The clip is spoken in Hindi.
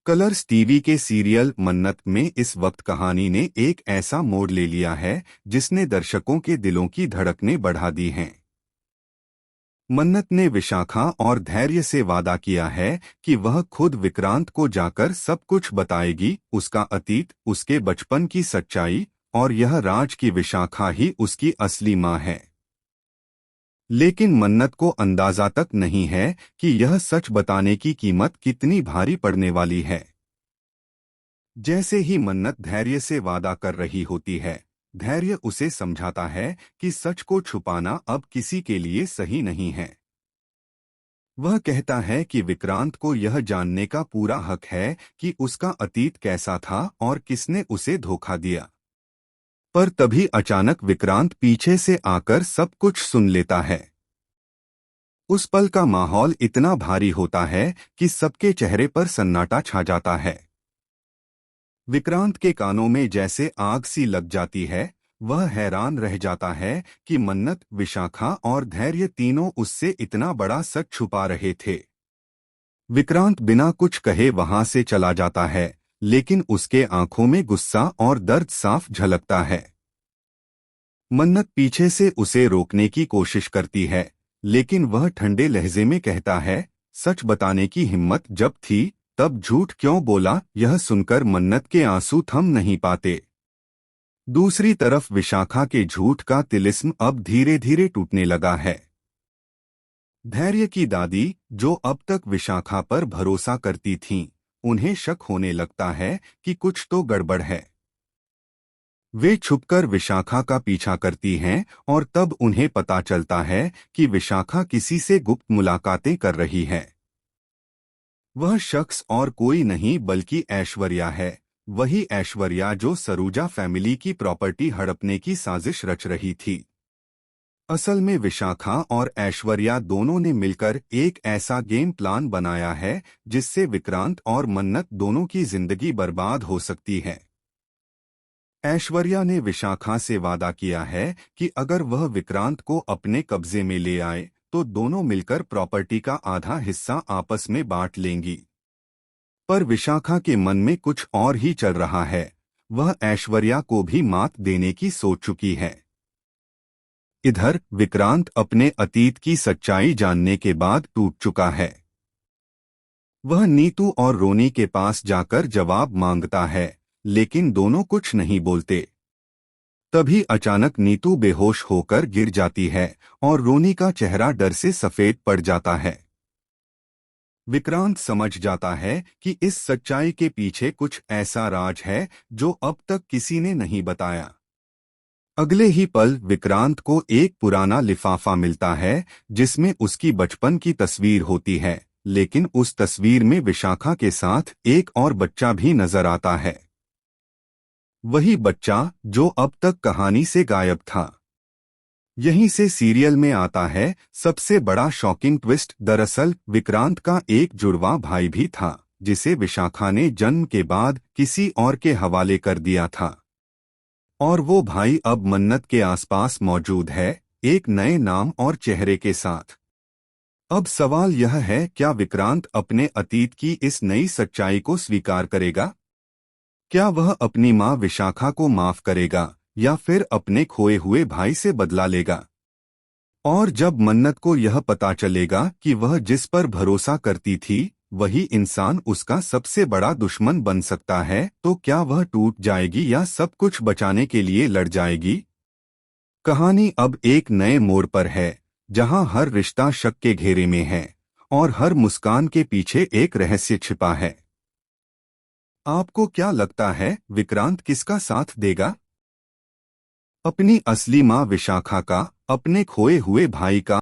कलर्स टीवी के सीरियल मन्नत में इस वक्त कहानी ने एक ऐसा मोड़ ले लिया है जिसने दर्शकों के दिलों की धड़कनें बढ़ा दी हैं। मन्नत ने विशाखा और धैर्य से वादा किया है कि वह खुद विक्रांत को जाकर सब कुछ बताएगी, उसका अतीत, उसके बचपन की सच्चाई और यह राज की विशाखा ही उसकी असली माँ है। लेकिन मन्नत को अंदाजा तक नहीं है कि यह सच बताने की कीमत कितनी भारी पड़ने वाली है। जैसे ही मन्नत धैर्य से वादा कर रही होती है, धैर्य उसे समझाता है कि सच को छुपाना अब किसी के लिए सही नहीं है। वह कहता है कि विक्रांत को यह जानने का पूरा हक है कि उसका अतीत कैसा था और किसने उसे धोखा दिया। पर तभी अचानक विक्रांत पीछे से आकर सब कुछ सुन लेता है। उस पल का माहौल इतना भारी होता है कि सबके चेहरे पर सन्नाटा छा जाता है। विक्रांत के कानों में जैसे आग सी लग जाती है। वह हैरान रह जाता है कि मन्नत, विशाखा और धैर्य तीनों उससे इतना बड़ा सच छुपा रहे थे। विक्रांत बिना कुछ कहे वहां से चला जाता है, लेकिन उसके आंखों में गुस्सा और दर्द साफ झलकता है। मन्नत पीछे से उसे रोकने की कोशिश करती है, लेकिन वह ठंडे लहजे में कहता है, सच बताने की हिम्मत जब थी तब झूठ क्यों बोला। यह सुनकर मन्नत के आंसू थम नहीं पाते। दूसरी तरफ विशाखा के झूठ का तिलिस्म अब धीरे धीरे टूटने लगा है। धैर्य की दादी, जो अब तक विशाखा पर भरोसा करती थीं, उन्हें शक होने लगता है कि कुछ तो गड़बड़ है। वे छुपकर विशाखा का पीछा करती हैं और तब उन्हें पता चलता है कि विशाखा किसी से गुप्त मुलाकातें कर रही है। वह शख्स और कोई नहीं बल्कि ऐश्वर्या है, वही ऐश्वर्या जो सरूजा फैमिली की प्रॉपर्टी हड़पने की साजिश रच रही थी। असल में विशाखा और ऐश्वर्या दोनों ने मिलकर एक ऐसा गेम प्लान बनाया है जिससे विक्रांत और मन्नत दोनों की जिंदगी बर्बाद हो सकती है। ऐश्वर्या ने विशाखा से वादा किया है कि अगर वह विक्रांत को अपने कब्जे में ले आए तो दोनों मिलकर प्रॉपर्टी का आधा हिस्सा आपस में बांट लेंगी। पर विशाखा के मन में कुछ और ही चल रहा है। वह ऐश्वर्या को भी मात देने की सोच चुकी है। इधर विक्रांत अपने अतीत की सच्चाई जानने के बाद टूट चुका है। वह नीतू और रोनी के पास जाकर जवाब मांगता है, लेकिन दोनों कुछ नहीं बोलते। तभी अचानक नीतू बेहोश होकर गिर जाती है और रोनी का चेहरा डर से सफेद पड़ जाता है। विक्रांत समझ जाता है कि इस सच्चाई के पीछे कुछ ऐसा राज है जो अब तक किसी ने नहीं बताया। अगले ही पल विक्रांत को एक पुराना लिफाफा मिलता है जिसमें उसकी बचपन की तस्वीर होती है, लेकिन उस तस्वीर में विशाखा के साथ एक और बच्चा भी नजर आता है। वही बच्चा जो अब तक कहानी से गायब था। यहीं से सीरियल में आता है सबसे बड़ा शॉकिंग ट्विस्ट। दरअसल विक्रांत का एक जुड़वा भाई भी था जिसे विशाखा ने जन्म के बाद किसी और के हवाले कर दिया था। और वो भाई अब मन्नत के आसपास मौजूद है, एक नए नाम और चेहरे के साथ। अब सवाल यह है, क्या विक्रांत अपने अतीत की इस नई सच्चाई को स्वीकार करेगा? क्या वह अपनी मां विशाखा को माफ करेगा या फिर अपने खोए हुए भाई से बदला लेगा? और जब मन्नत को यह पता चलेगा कि वह जिस पर भरोसा करती थी वही इंसान उसका सबसे बड़ा दुश्मन बन सकता है, तो क्या वह टूट जाएगी या सब कुछ बचाने के लिए लड़ जाएगी? कहानी अब एक नए मोड़ पर है, जहां हर रिश्ता शक के घेरे में है और हर मुस्कान के पीछे एक रहस्य छिपा है। आपको क्या लगता है, विक्रांत किसका साथ देगा? अपनी असली मां विशाखा का, अपने खोए हुए भाई का,